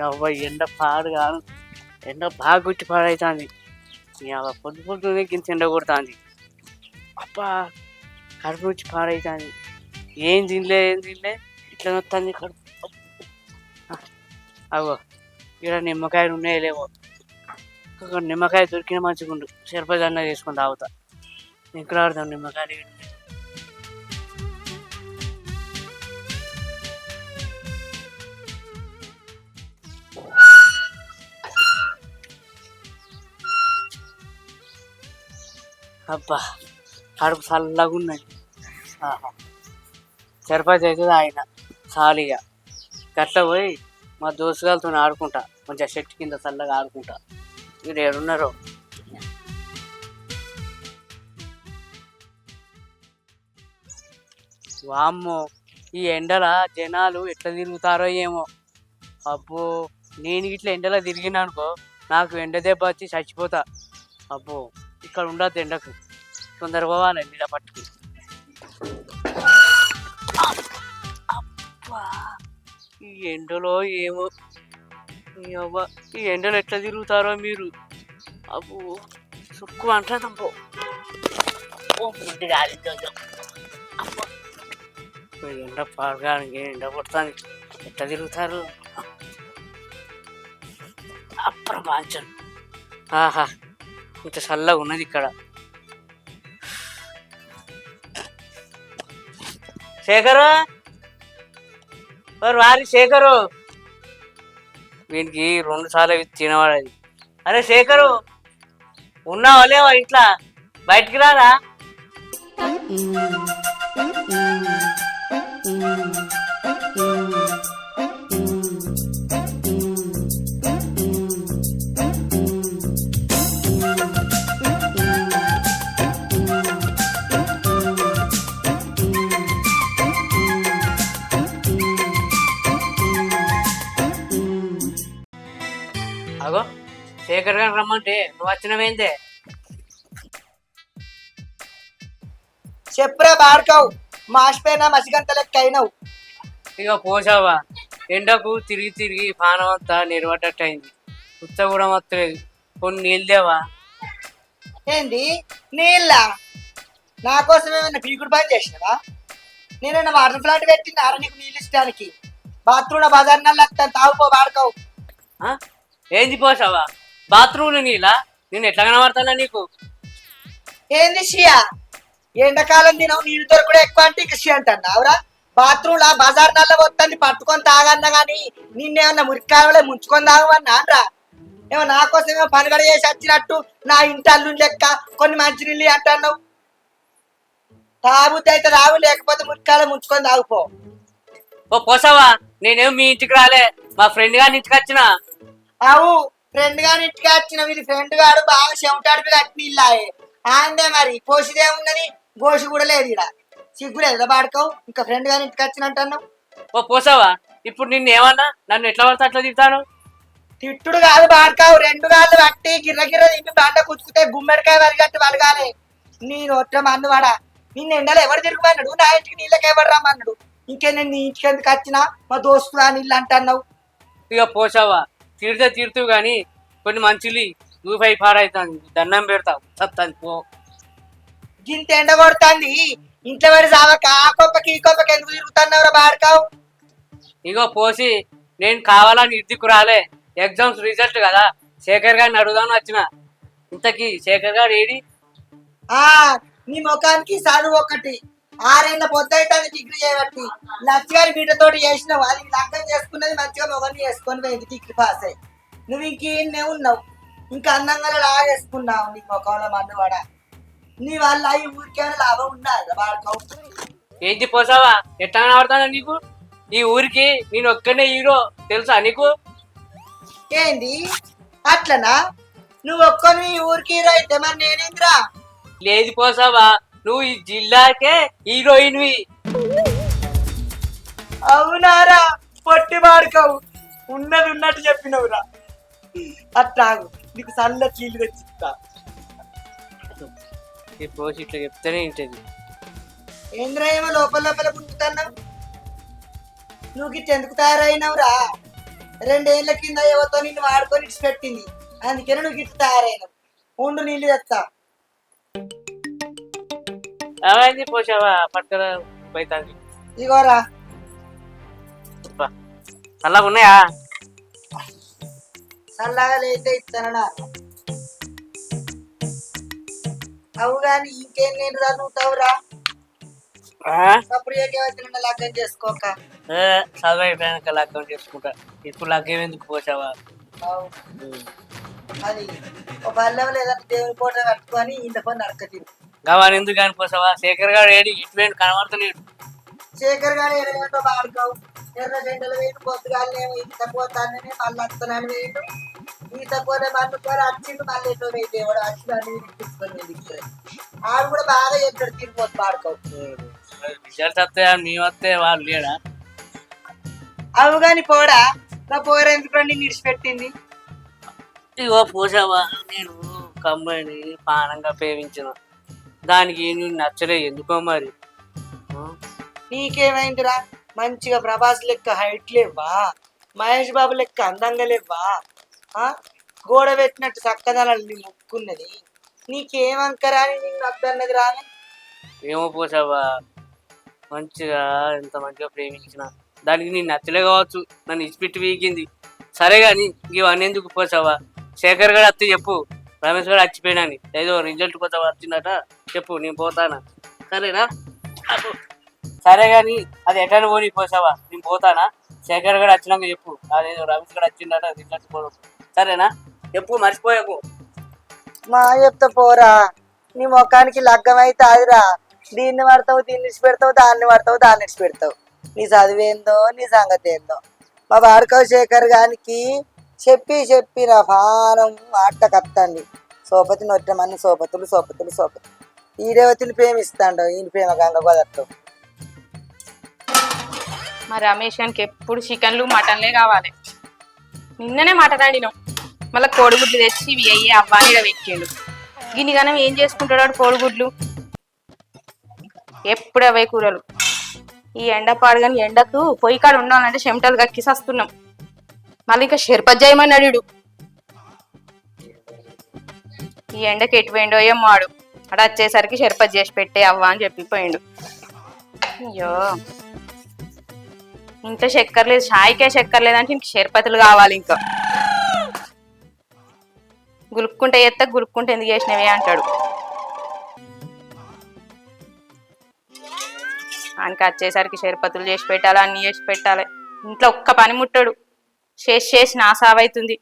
అవ్వ ఎండ పాడు కాదు, ఎండ బాగా గుచ్చి పాడవుతుంది. పొద్దు పొద్దునే గింత ఎండ కొడుతుంది. అబ్బా కడుపు నుంచి పాడవుతుంది. ఏం తినలే ఇట్లా వస్తుంది కడుపు. అవో ఇక్కడ నిమ్మకాయలు ఉన్నాయో లేవో, ఒక నిమ్మకాయ దొరికిన మంచిగుండు, సరిపదన్న చేసుకుని తాగుతా. ఇక్కడ ఆడతాం నిమ్మకాయలు. అబ్బా కడుపు చల్లగా ఉన్నది. సరిపతి అవుతుంది ఆయన సాలిగా. గట్ల పోయి మా దోస్తుగాలతో ఆడుకుంటా, కొంచెం చెట్టు కింద చల్లగా ఆడుకుంటా. మీరు ఏడున్నారో. వామ్మో ఈ ఎండల జనాలు ఎట్లా తిరుగుతారో ఏమో. అబ్బో నేను ఇట్లా ఎండలో తిరిగినా అనుకో, నాకు ఎండ దెబ్బ వచ్చి చచ్చిపోతా. అబ్బో ఇక్కడ ఉండద్దు, ఎండకు తొందరగా పోవాలి నీడ పట్టుకు. ఈ ఎండలో ఏమో, ఈ ఎండలో ఎట్లా తిరుగుతారో మీరు. అబ్బో సుక్కు అంటాదమ్మో. ఎండ పాడగానికి ఎండ కొడతాను, ఎట్లా తిరుగుతారు అప్రమాంచం. ఆహా ఇంత చల్లగా ఉన్నది ఇక్కడ. శేఖరు వారి శేఖరు, వీనికి 2 సార్లు తినవాడది. అరే శేఖరు ఉన్నావా లేవా ఇట్లా, బయటికి రారా. అగో శేఖర్ గారు రమ్మంటే నువ్వు వచ్చినవేందే? చెప్పురా బాడుకావు, మాసిపోయినా మసిగంత లెక్క అయినావు. ఇక పోసావా, ఎండకు తిరిగి తిరిగి పానం అంతా నిలబడ్డట్టు అయింది. ఉత్త కూడా వస్తలేదు, కొన్ని నీళ్ళు దేవా. ఏంది నీళ్ళ? నా కోసం ఏమైనా పీకుడు పని చేసినవా? నేనైనా వాటర్ ప్లాంట్ పెట్టినారా నీకు నీళ్ళు ఇష్టడానికి? బాత్రూమ్ బజార్ నల్ల తాగుపో బాడుకావు. ఏంది పోసావా, బాత్రూమ్లు నీళ్ళ? నేను ఎట్లా కనబడతానా నీకు? ఏంది షియా, ఎండాకాలం తినవు నీళ్ళు దొరకడం ఎక్కువ అంటే ఇక షి అంటున్నావురా? బాత్రూమ్ లా బజార్ నల్ల వస్తుంది పట్టుకొని తాగన్నా గానీ నిన్నేమన్నా మురికాయలే ముంచుకొని తాగమన్నా రా. ఏమో నా కోసం ఏమో పనిగడ చేసి వచ్చినట్టు నా ఇంటి అల్లు లెక్క కొన్ని మంచి నీళ్ళు అంటున్నావు. తాగుతే అయితే రావు, లేకపోతే మురికాయలు ముంచుకొని తాగుపో. ఓ పోసావా, నేనేమో మీ ఇంటికి రాలే, మా ఫ్రెండ్ గారి ఇంటికి వచ్చిన. అవు ఫ్రెండ్ గాని ఇంటికి వచ్చిన, వీళ్ళ ఫ్రెండ్ గాడు బాగా చెమటాడిపి కట్టి నీళ్ళాయే. ఆందే మరి పోసిదేముందని, గోసి కూడా లేదు ఇక్కడ. సిగ్గులేదు బాడుకోవు, ఇంకా ఫ్రెండ్ గాని ఇంటికి వచ్చినట్టు. ఓ పోసావా, ఇప్పుడు నిన్ను ఏమన్నా నన్ను ఎట్లా పడితే అట్లా తిడతాను? తిట్టుడు కాదు బాడుకావు, 2 గాళ్ళు పట్టి గిర్ర గిర్ర తిప్పి బండ కుచ్చుకుతే గుమ్మడికాయ వరిగట్టు వలగాలి. నేను ఒట్ట మన్నువాడా, నిన్న ఎండలో ఎవరు తిరుగుమన్నాడు? నా ఇంటికి నీళ్ళకి ఎవరు రమ్మన్నాడు? ఇంకే నేను నీ ఇంటికి ఎందుకు వచ్చినా, మా దోస్తులు ఆ నీళ్ళు అంటున్నావు. ఇక పోసావా, తిడితే తిడుతూ గాని కొన్ని మంచిలు రూపాయి పాడైతుంది, దండం పెడతావు సత్తాను పో. గింత ఎండ కొడుతుంది, ఇంట్లో పడి సావక ఆ కొప్పకి ఈ కొప్పకి ఎందుకు తిరుగుతున్నావురా బాడుకావు? ఇగో పోసి, నేను కావాలని ఇంటికి రాలే, ఎగ్జామ్స్ రిజల్ట్ కదా, శేఖర్ గారిని అడుగుదామని వచ్చిన. ఇంతకీ శేఖర్ గారు ఏడి? నీ ముఖానికి చదువు ఒకటి, 6 ఏళ్ళ పొద్దుతాన్ని డిగ్రీ చేయబట్టి లక్షగారి బీటతోటి చేసినావు. అది లగ్గం చేసుకున్నది మంచిగా మొగని చేసుకొని పోయింది, డిగ్రీ పాస్ అయ్యి. నువ్వు ఇంకేనే ఉన్నావు, ఇంకా అందంగా లాగేసుకున్నావు. నీ ముఖంలో మన్నువాడ, నీ వల్ల ఈ ఊరికేమైనా లాభం ఉన్నది బాడుకోవు? ఏంటి పోసావా, ఎట్లా కనబడతానా నీకు? ఈ ఊరికి నేను ఒక్కనే హీరో, తెలుసా నీకు? ఏంది అట్లనా? నువ్వు ఒక్కని ఊరికి హీరో అయితే మరి నేనేంద్రా? లేదు పోసావా, నువ్వు ఈ జిల్లాకే హీరోయిన్వి. అవునారా పొట్టి బాడుకోవు, ఉన్నది ఉన్నట్టు చెప్పినవురా. అట్టాగు, నీకు చల్ల చీలు తెచ్చిస్తా. పోసి ఇట్లా చెప్తేనే ఏంటది? ఏంద్రా ఏమో లోపల లోపల గుంటుతున్నావు? నువ్వు గిట్ట ఎందుకు తయారైనవురా? 2 ఏళ్ల కింద ఎవరితో నిన్ను వాడుకొని ఇచ్చిపెట్టింది. అందుకే నువ్వు గిట్ట తయారైన. ఉండు నీళ్ళు తెస్తా. ఏమైంది పోసావా పట్టుకరా పోతాది. ఇగోరా. అలా ఉన్నాయా? చల్లగా లేతే ఇస్తానా? అవు గాని ఇంకేం నేను చదువుతావురా? అప్పుడు ఏకేవైతే లగ్గం చేసుకోక. చదువు అయిపోయాక లగ్గం చేసుకుంటా. ఇప్పుడు లగ్గం ఎందుకు పోసావా? అది ఒక పల్లెం లేదంటే దేవుని పూట కట్టుకొని ఇంత పని నడకతి. గవాని ఎందుకు కానిపోసావా? శేఖర్ గారు ఏడి ఇటువంటి కనబడుతున్నాడు. శేఖర్ గారు ఎడగంటో బాడుకోవు. ఎర్ర గంటలు వేయండి పొద్దుగాలనేమో ఈత పోతానని మళ్ళీ వస్తానని వేయండు. ఈత పోతే మళ్ళీ వచ్చిండు మళ్ళీ ఎటో వేయి దేవుడు వచ్చి అన్ని తీసుకొని ఆడు కూడా బాగా ఎక్కడ తిరిగిపోతు బాడుకోవు. రిజల్ట్స్ వస్తాయా? మీ వస్తే వాళ్ళు లేడా? అవు గాని పోడా నా పోర ఎందుకు నిడిచిపెట్టింది? ఇగో పోసావా, నేను ఒక అమ్మాయిని పానంగా ప్రేమించిన. దానికి నేను నచ్చలే ఎందుకో మరి. నీకేమైందిరా? మంచిగా ప్రభాస్ లెక్క హైట్ లేవా? మహేష్ బాబు లెక్క అందంగా లేవా? గోడ పెట్టినట్టు చక్కదనాలు ముక్కున్నది. నీకేమంకరా అని నీకు అద్దన్నది రాని? ఏమో పోసావా, మంచిగా ఎంత మంచిగా ప్రేమించిన దానికి నేను నచ్చలే కావచ్చు, నన్ను ఇచ్చిపెట్టి వీకింది. సరే కానీ ఇవన్నీ ఎందుకు పోసావా? శేఖర్ గారు అత్త చెప్పు, రమేష్ గారు వచ్చిపోయినాని ఏదో రిజల్ట్ కోసం వచ్చిందట చెప్పు, నేను పోతానా? సరేనా? సరే కానీ అది ఎటని పోనీ పోసావా, నేను పోతానా? శేఖర్ గారు వచ్చినాక చెప్పు, అదేదో రమేష్ గారు వచ్చిందట రిజల్ట్ పోవడం. సరేనా? చెప్పు, మర్చిపోయాకు. మా చెప్తా పోరా, నీ ముఖానికి లగ్గం అయితే అదిరా. దీన్ని పడతావు, దీన్ని ఇడిచిపెడతావు, దాన్ని పడతావు, దాన్ని ఇడిచిపెడతావు. నీ చదివేందో నీ సంగతి ఏందో. మా వాడుకవ్ శేఖర్ గారికి చెప్పి నా పానం ఆట కత్తండి. సోపతి నొట్టమని సోపతులు ఈ రేవతిని ప్రేమిస్తాడు, ఈయన ప్రేమ గంగ కుదరదు. మా రమేష్ గారికి ఎప్పుడు చికెన్లు మటన్లే కావాలి. నిన్ననే మటన్ వండినాం, మళ్ళీ కోడిగుడ్లు తెచ్చి ఇవి అయ్యి అవ్వానిగా పెట్టిండు. గిన్నెగానం ఏం చేసుకుంటాడు కోడిగుడ్లు? ఎప్పుడు అవే కూరలు. ఈ ఎండ పాడుగాని ఎండకు పొయ్యి కాడ ఉండాలంటే చెమటలు కక్కిసి వస్తున్నాం. మళ్ళీ ఇంకా షెర్పత్ చేయమని అడిడు. ఈ ఎండకి ఎటు పోయిండో ఏమో ఆడు. అక్కడ వచ్చేసరికి షెర్పత్ చేసి పెట్టే అవ్వ అని చెప్పిపోయిండు. అయ్యో, ఇంట్లో చక్కెర లేదు, షాయికే చక్కెర లేదంటే ఇంక షెర్పతులు కావాలి. ఇంకా గులుక్కుంటే గులుక్కుంటే ఎందుకు చేసినవే అంటాడు. ఆయనకి వచ్చేసరికి షెర్పతులు చేసి పెట్టాలి, అన్ని చేసి పెట్టాలి. ఇంట్లో ఒక్క పని ముట్టాడు. చేసి నా సావైతుంది.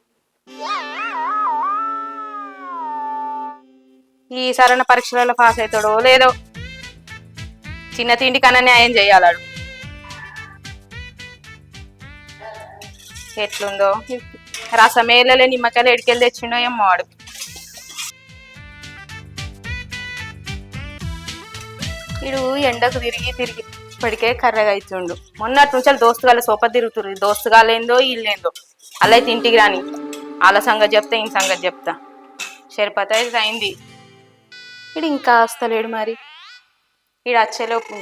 ఈ సరైన పరీక్షలలో పాస్ అవుతాడో లేదో. చిన్న తిండి కన్నా న్యాయం చేయాలాడు. ఎట్లుందో రసమేళ్ళలే నిమ్మకాయలు ఎడికెళ్ళి తెచ్చిండో ఏమో వాడు. వీడు ఎండకు తిరిగి ఇప్పటికే కర్రగా అవుతుండు. మొన్నటి నుంచి దోస్తుగాళ్ళ సోప తిరుగుతురు. దోస్తుగాళ్ళేందో వీళ్ళేందో. అలా అయితే ఇంటికి రాని వాళ్ళ సంగతి చెప్తా, ఈ సంగతి చెప్తా. షర్పత్ అయితే అయింది. వీడు ఇంకా వస్తలేడు. మరి వీడు వచ్చేలోపు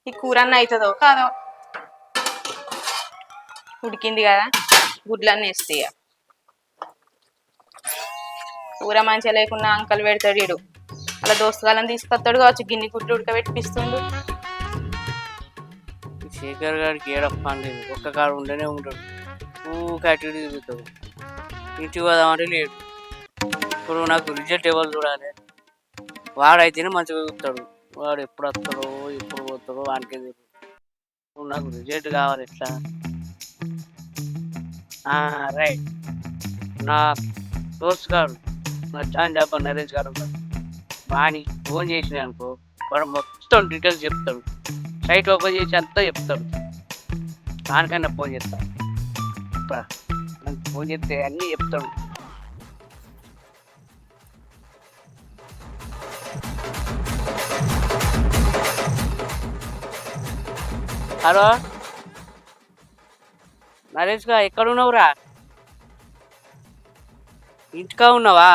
ఈ కూరన్న అవుతుందో కాదో. ఉడికింది కదా, గుడ్లన్నీ వేస్తాయి. కూర మంచిగా లేకుండా అంకలు పెడతాడు వీడు. అలా దోస్తుగాళ్ళని తీసుకొస్తాడు కావచ్చు, గిన్నె గుడ్లు ఉడకబెట్టిపిస్తుండు. శేఖర్ గారికి ఏడప్పలేదు, ఒక్క కాడు ఉండనే ఉంటాడు. కట్టి తిరుగుతాడు. ఇంటికి పోదామంటే లేడు. ఇప్పుడు నాకు రిజల్ట్ ఎవరు చూడాలి? వాడైతేనే మంచిగా చూస్తాడు. వాడు ఎప్పుడు వస్తాడో ఎప్పుడు పోతాడో వానికే తెలియదు. ఇప్పుడు నాకు రిజల్ట్ కావాలి ఎట్లా? రైట్, నా దోస్తు గారు, నా జాన్ జాపర్ నరేష్ గారు వాడిని ఫోన్ చేసిన అనుకో, వాడు మొత్తం డీటెయిల్స్ చెప్తాడు. సైట్ ఓపెన్ చేసి అంతా చెప్తాడు. దానికన్నా ఫోన్ చేస్తాను, ఫోన్ చేస్తే అన్నీ చెప్తాడు. హలో నరేష్గా, ఎక్కడున్నావురా? ఇంటికా ఉన్నావా?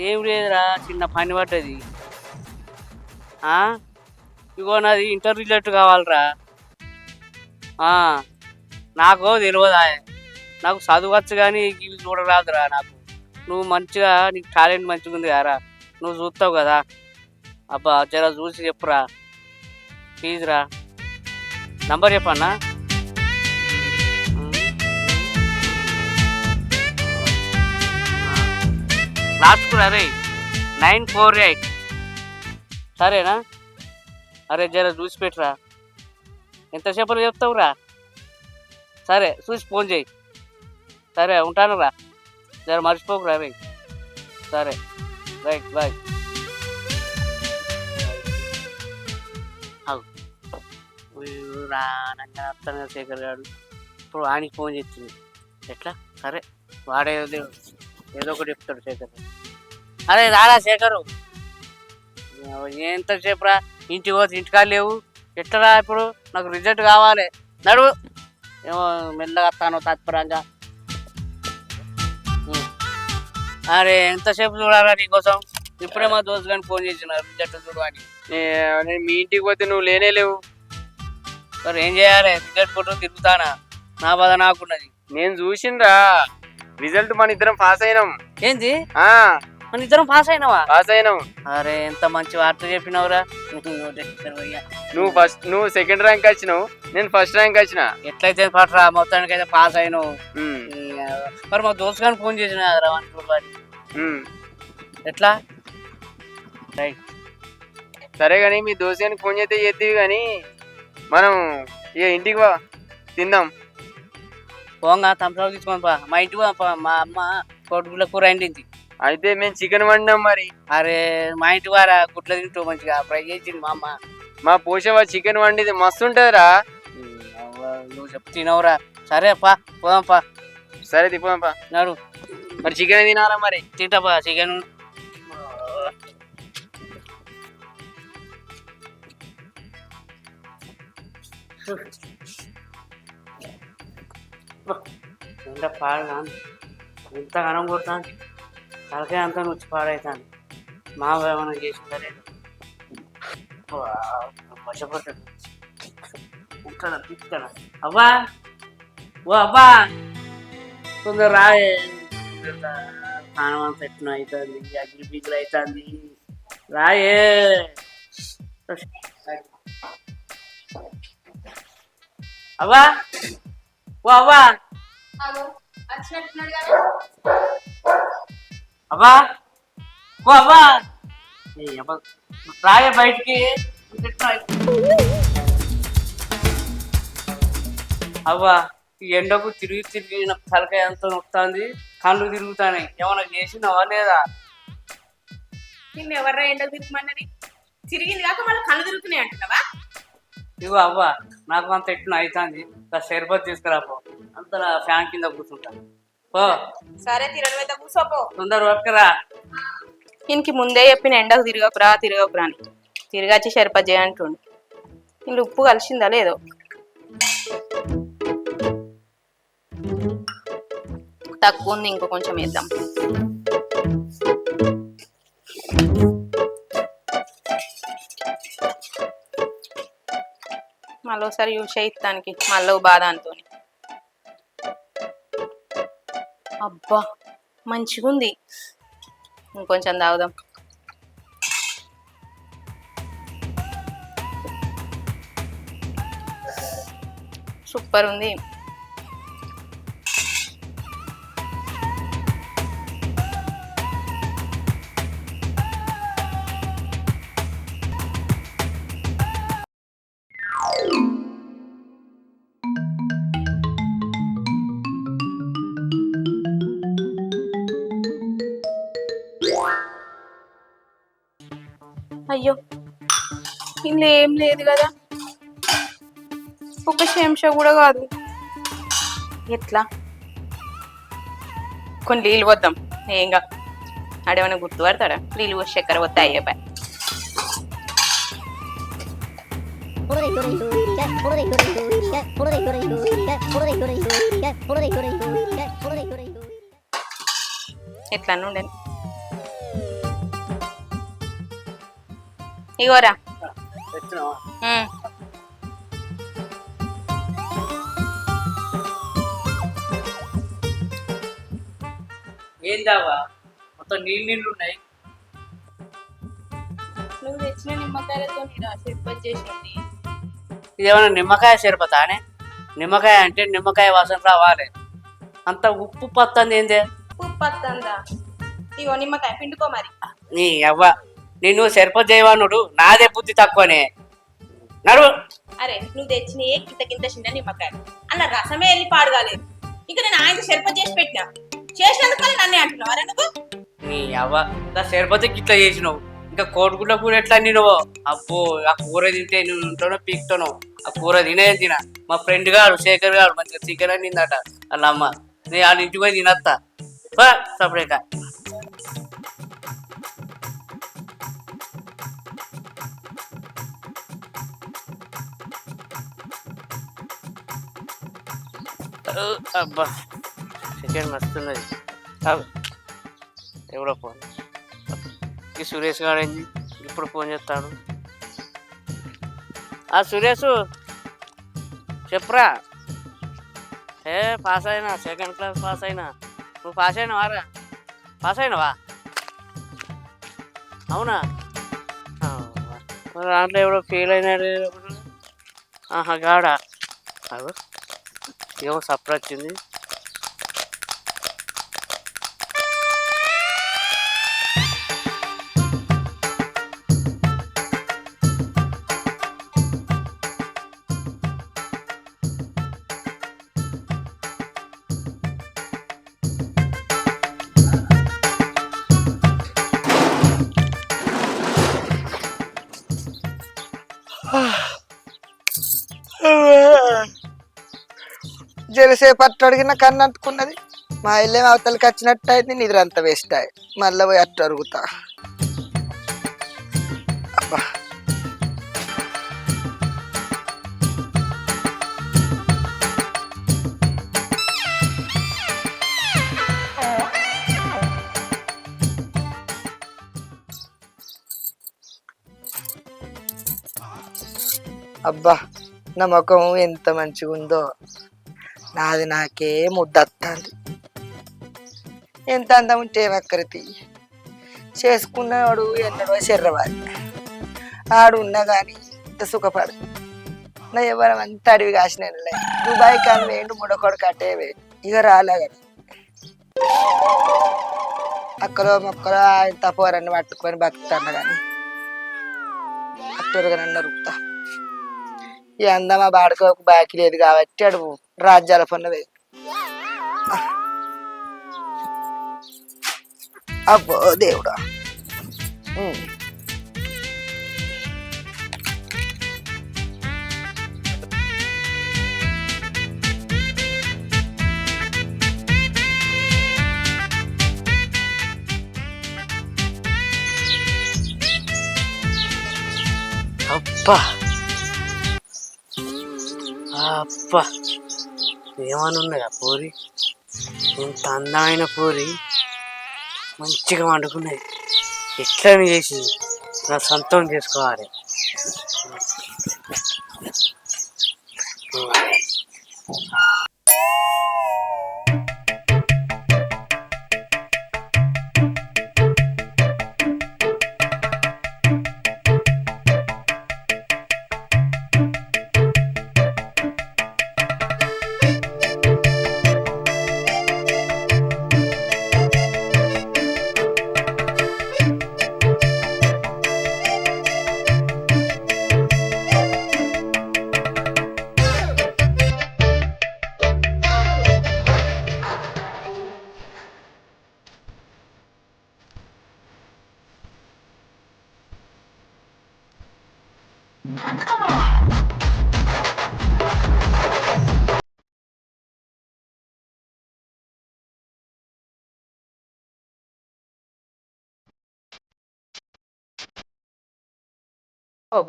ఏం లేదురా, చిన్న పని పడ్డది. ఇగో నాది ఇంటర్ రిజల్ట్ కావాలరా. నాకు తెలియదా, నాకు చదవచ్చు కానీ ఇవి చూడరాదురా నాకు. నువ్వు మంచిగా, నీకు టాలెంట్ మంచిగా ఉంది కదరా, నువ్వు చూస్తావు కదా. అబ్బా జర చూసి చెప్పురా ప్లీజ్ రా. నంబర్ చెప్పన్నా. లాస్ట్కు అరే 948. సరేనా? అరే జర చూసి పెట్టురా. ఎంతసేపట్లో చెప్తావురా? సరే చూసి ఫోన్ చేయి. సరే ఉంటాను రా, జర మర్చిపోకురా రే. సరే రైట్ బాయ్. రానంగా అత్తగా శేఖర్ గారు ఇప్పుడు ఆయనకి ఫోన్ చేసింది. ఎట్లా? సరే వాడే ఏదో ఒకటి చెప్తాడు శేఖర్. అరే రాడా శేఖరు, ఎంతసేపు రా, ఇంటికి పోతే ఇంటికాడ లేవు. ఎట్లా ఇప్పుడు? నాకు రిజల్ట్ కావాలి, నడువు. ఏమో మెల్లగా వస్తాను తత్పరంగా. అరే ఎంతసేపు చూడాలా నీకోసం? ఇప్పుడే మా దోస్తు కానీ ఫోన్ చేసిన రిజల్ట్ చూడు అని. నేను మీ ఇంటికి పోతే నువ్వు లేనే లేవు. మరి ఏం చేయాలి? రిజల్ట్ కొట్టు తిరుగుతానా, నా బాధ నాకున్నది. నేను చూసిండ్రా రిజల్ట్, మన ఇద్దరం పాస్ అయినాం. ఏంది మన ఇద్దరం పాస్ అయినావా? పాస్ అయినాం. అరే ఎంత మంచి వార్త చెప్పినవురా. నువ్వు సెకండ్ ర్యాంక్ వచ్చినావు, నేను ఫస్ట్ ర్యాంక్ వచ్చిన. ఎట్లయితే పట్రా, మొత్తానికి అయితే పాస్ అయినావు. మరి మా దోస్తు కానీ ఫోన్ చేసిన ఎట్లా? రైట్ సరే కానీ మీ దోస్తుగానికి ఫోన్ చేస్తే చేద్దివి కానీ మనం ఇక ఇంటికి వా, తిందాం. పోంగా తంసాలు తీసుకొని పా, మా ఇంటికి పా. మా అమ్మ కొడుకుల కూర వండింది. అయితే మేము చికెన్ వండినాం మరి. అరే మా ఇంటి వారా గుట్ల తింటూ మంచిగా ఫ్రై చేసింది మా అమ్మ. మా పోషవ చికెన్ వండిది మస్తు ఉంటుందిరా. నువ్వు చెప్పు తినవురా. సరే పా పోదాం పా. సరే తిప్పుదాం పా. నాడు మరి చికెన్ తినాలా మరి? తింటా పా చికెన్. ఎంత పాడగా ఎంత గనం కొడతాను, తలకాయ అంతా వచ్చి పాడవుతాను. మా ఏమైనా చేసిందరే వశపడతాడు. ఉంటాడా తిప్పుతాడా? అవ్వా ఓ అవ్వా కొందరు రాయే, స్నానం అంతా ఎట్లా అవుతుంది, అగ్గి పీకులు అవుతుంది, రాయే. అవ్వా ఓ అవ్వా అవ్వా ఓ అవ్వా రాయ బయటికి. అవ్వా ఈ ఎండకు తిరిగి తిరిగి నాకు తలకాయ అంతా నొక్కుతుంది, కళ్ళు తిరుగుతాయి. ఏమన్నా చేసినావా లేదా? నిన్ను ఎవర్రా ఎండకు తిరుగుమన్నది? తిరిగింది కాక మళ్ళీ కళ్ళు తిరుగుతున్నాయి అంటున్నావా? ఇగో అవ్వా నాకు అంత ఎట్లా అవుతుంది, షర్బత్ తీసుకురాపో. అంతలా ఫ్యాన్ కింద కూర్చుంటా పో. సరే తిరగైతే కూర్చోపో. తొందర వర్కరా. దీనికి ముందే చెప్పిన ఎండకు తిరగకురా తిరగకురా అని. తిరిగచ్చి షర్బత్ చేయంటుండు. ఇందులో ఉప్పు కలిసిందా లేదో? తక్కువ ఉంది, ఇంకో కొంచెం వేద్దాం. మళ్ళీ ఒకసారి యూజ్ చేయిస్తానికి మళ్ళీ బాధ అంతో. అబ్బా మంచిగుంది, ఇంకొంచెం తాగుదాం. సూపర్ ఉంది. అయ్యో ఇందులో ఏం లేదు కదా, ఒక చెంచా కూడా కాదు. ఎట్లా? కొన్ని నీళ్ళు వద్దాం. ఏంగా ఆడేమైనా గుర్తుపడతాడా? నీళ్ళు పోసి చక్కెర వద్దా అయ్యే. ఎట్లా ఉండే ఇగోరా. ఏం దావా మొత్తం నీళ్ళు ఉన్నాయి. నువ్వు తెచ్చిన నిమ్మకాయలతో షర్బత్ చేసింది. ఇదేమన్నా నిమ్మకాయ షర్బతా అని? నిమ్మకాయ అంటే నిమ్మకాయ వాసన రావాలి, అంత ఉప్పు పత్తంది ఏందే? ఉప్పు పత్తందా? ఇగో నిమ్మకాయ పిండుకో మరి. నీ అవ్వ నేను షర్బత్ చేయవానుడు, నాదే బుద్ధి తక్కువనే. నడు. అరే నువ్వు తెచ్చిన కింత చిన్న నిమ్మకాయ అలా రసమే వెళ్ళి పాడుగాలేదు. ఇంకా నేను ఆయన షర్బత్ చేసి పెట్టినా, చేసినందుకు నన్నే అంటున్నావు. అరే నువ్వు నీ అవ్వ నా షర్బత్ ఇట్లా చేసినావు, ఇంకా కోడిగుడ్ల కూర ఎట్లా తినవో? అబ్బో ఆ కూర తింటే నువ్వు ఇంట్లోనో పీక్తాను. ఆ కూర తిన మా ఫ్రెండ్ గారు శేఖర్ గారు మంచిగా చికెన్ అని తిందట వాళ్ళ అమ్మ. నేను వాళ్ళ ఇంటికి పోయి తినత్తా సపరేట్గా. అబ్బా చికెన్ మస్తున్నది. ఎవడో ఫోన్, ఈ సురేష్ గారు ఏంది ఇప్పుడు ఫోన్ చేస్తాడు. సురేష్ చెప్పురా. పాస్ అయినా, సెకండ్ క్లాస్ పాస్ అయినా. నువ్వు పాస్ అయినావా రా? పాస్ అయినావా? అవునా? దాంట్లో ఎవడో ఫెయిల్ అయినాడు. గాడా అవు ఏమో సప్ర వచ్చింది. జరసేపట్టు అడిగిన కన్ను అంటుకున్నది. మా ఇల్లేం అవతలకి వచ్చినట్టు అయింది. నిద్ర అంతా వేస్ట్ అయ్యి మళ్ళీ పోయి అట్టు అరుగుతా. అబ్బా అబ్బా నా ముఖం ఎంత మంచిగా ఉందో. నాది నాకే ముద్దత్తాంది. ఎంత అందం ఉంటే వక్కరితి చేసుకున్నవాడు ఎన్నడో శర్రవాడి. ఆడు ఉన్నా కానీ ఇంత సుఖపడు. నా ఎవరం అంతా అడివి కాసిన దుబాయ్ కానీ వేయండు, ముడకొడు కట్టే వేయండు. ఇక రాలే కదా అక్కలో మొక్కలో తపోరన్ని పట్టుకొని బతుకుతాను కానీ అట్టరుగా నన్ను అరుగుతా. ఈ అందమా బాడుకో బాకీ లేదు కాబట్టి అడుగు రాజ్యాల పన్నవే. అబ్బో దేవుడా. అబ్బా అబ్బా ఏమనున్నది ఆ పూరి? ఇంత అందమైన పూరి మంచిగా వండుకున్నది. ఎట్లా చేసి నా సొంతం చేసుకోవాలి.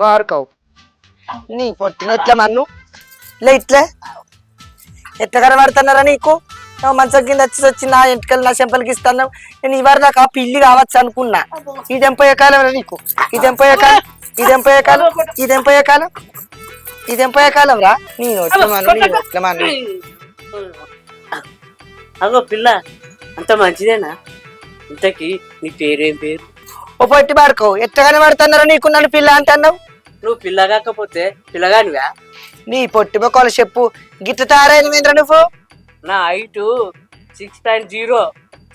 బారుకోవు నీ పొట్టినొట్ల మన్ను లే ఇట్లే ఎట్లా కనబడుతున్నారా నీకు? మంచం కింద వచ్చి నా ఎంటికలు నా చెంపలకి ఇస్తున్నావు. నేను ఇవాళ దాకా పిల్లి కావచ్చు అనుకున్నా. ఇదెంపోయే కాలం నీకు, ఇదెంపోయే కాలం, ఇదెంపోయే కాలం, ఇదెంపోయే కాలం, ఇదెంపోయే కాలం రా. నీ నోట్ల మన్ను, నీ నోట్ల మన్ను. అగో పిల్ల అంత మంచిదేనా? ఇంతకీ నీ పేరేం పేరు? ఓ పొట్టి పాడుకో ఎట్టగానే పడుతున్నారో నీకు నన్ను పిల్ల అంటున్నావు. నువ్వు పిల్ల కాకపోతే పిల్లగానివా? నీ పొట్టి బొక్కలు చెప్పు, గిట్ట తయారైనవేంద్ర నువ్వు? నా హైటు 6.0,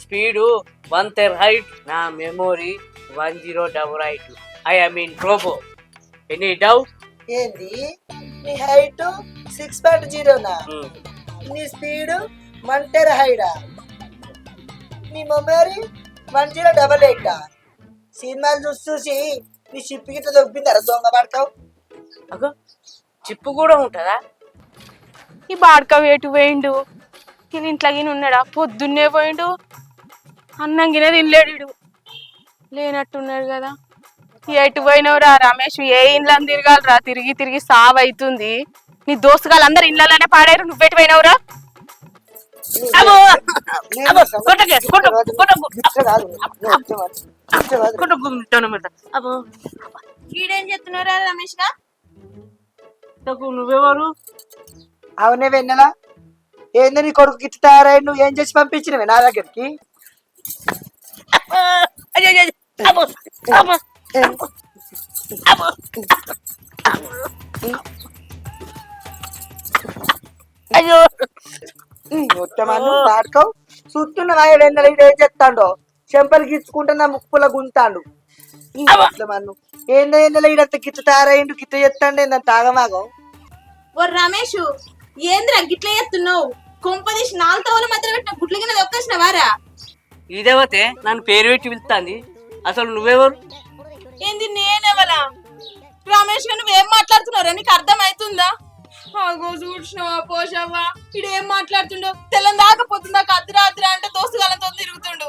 స్పీడు 1 టెరాహైట్, నా memory 1088. I mean robo. Any doubt? ఏంది నీ హైట్ 6.0నా? నీ స్పీడ్ 1 టెరాహైడా? నీ మెమరీ 1088. సినిమాలు చూసి నీ షిప్ గిట్ట దొబ్బిందరా దొంగ పడతావు? అగో చిప్పు కూడా ఉంటుందా? ఈ బాడక వేటు పోయిండు, ఈయన ఇంట్లోగిన ఉన్నాడా? పొద్దున్నే పోయిండు, అన్నం గిన తినలేడు ఈడు. లేనట్టున్నాడు కదా. ఎటు పోయినవురా రమేష్? ఏ ఇండ్లని తిరగాలరా? తిరిగి తిరిగి సావు అవుతుంది. నీ దోస్తుగాళ్ళు అందరు ఇండ్లలోనే పాడారు, నువ్వెటు పోయినవురా? ఈడేం చెప్తున్నారా రమేష్ గా? నువ్వెవరు? అవునే వెన్నెలా, ఏంది నీ కొడుకు గిట్ట తయారై నువ్వు ఏం చేసి పంపించినవే నా దగ్గరికి? అయ్యో మొత్తమన్ను పాడుకోవు చూస్తున్న వాయుడు ఏం చెప్తాడో, చెంపలు గిచ్చుకుంటున్నా ముక్కుల గుంతాడు. మొత్తమన్ను ఏందో ఏందో ఈడంత గిట్ట తయారైండు, గిట్ట చెప్తాండు ఏందంత ఆగమాగం. ఓ రమేష్, ఏంద్రా గిట్ల చేస్తున్నావు? కొంపదీసి 4 తవల మధ్య పెట్టిన గుడ్ల కింద దొక్కేసిన వారా? ఇదేవతే నన్ను పేరు పెట్టి పిలుస్తాంది. అసలు నువ్వెవరు? ఏంది నేనెవలా? రమేష్ గా నువ్వేం మాట్లాడుతున్నారా? నీకు అర్థం అవుతుందా? అగో చూసినవా పోషవ్వా, ఇడు ఏం మాట్లాడుతుండో? తెల్లని దాకా పొద్దుందాకా అర్ధరాత్రి అంటే దోస్తుగాలతో తిరుగుతుండు.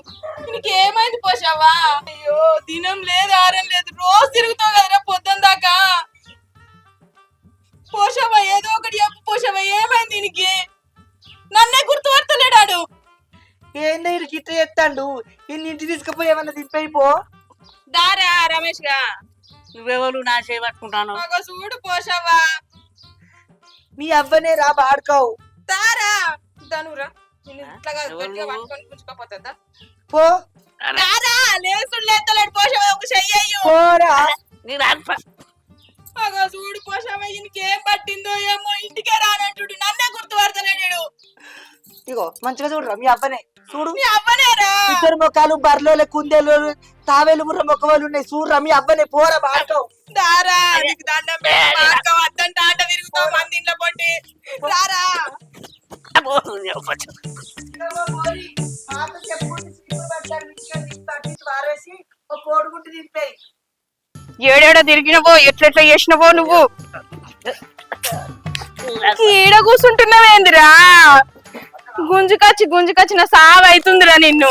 నీకేమైంది పోషవ్వా? అయ్యో దినం లేదు ఆరం లేదు, రోజు తిరుగుతావు కదరా పొద్దున్న దాకా. పోషవ్వా ఏదో ఒకటి చెప్పు పోషవ్వా, ఏమైంది దీనికి? నన్నే గుర్తుపడతలేడాడు. ఏందో ఇడు గిట్ట చెప్తాండు, ఇంటి తీసుకుపోయి ఏమన్నా దింపైపో. దారా రమేష్ గా, నువ్వెవరు? నా చేయి పట్టుకుంటాను. అగో చూడు పోషవ్వా. మీ అవ్వనే రా బాడుకోవు. దారా ధనురా, ఇట్లాగా గట్టిగా పట్టుకొని పుచ్చుకోపోతుందా? పో దారా, లేసుడు లేస్తలేడు పోషవ్వా, ఒక చెయ్యయ్యు. పోరా. అగో చూడు పోషవ్వా, ఇంకేం పట్టిందో ఏమో, ఇంటికే రానంటుడు, నన్నే గుర్తుపడతలేడు. ఇగో మంచిగా చూడరా మీ అవ్వనే, చూడు మీ అవ్వనేరా? ఇద్దరు మొక్కలు బర్రెలు కుందేలు తావేలు ముర్ర మొక్కలు ఉన్నాయి, చూడరా మీ అవ్వనే. పోరా బాడుకోవు. దారా నీకు దండం పెట్టి వద్దంటే ఆట తిరుగుతావు మంది ఇంట్లో పొట్టి. దారా కోడుగుంటు దింపేయి. ఏడేడ తిరిగినవో, ఎట్లెట్లా చేసినవో నువ్వు? ఈడ కూర్చుంటున్నావేందిరా? గుంజుకొచ్చి నా సావు అవుతుందిరా నిన్ను.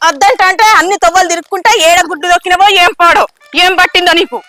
అద్దంట అంటే అన్ని తవ్వలు తిరుక్కుంటా ఏడ గుడ్డు దొక్కినవో ఏం పాడో, ఏం పట్టిందో నీకు?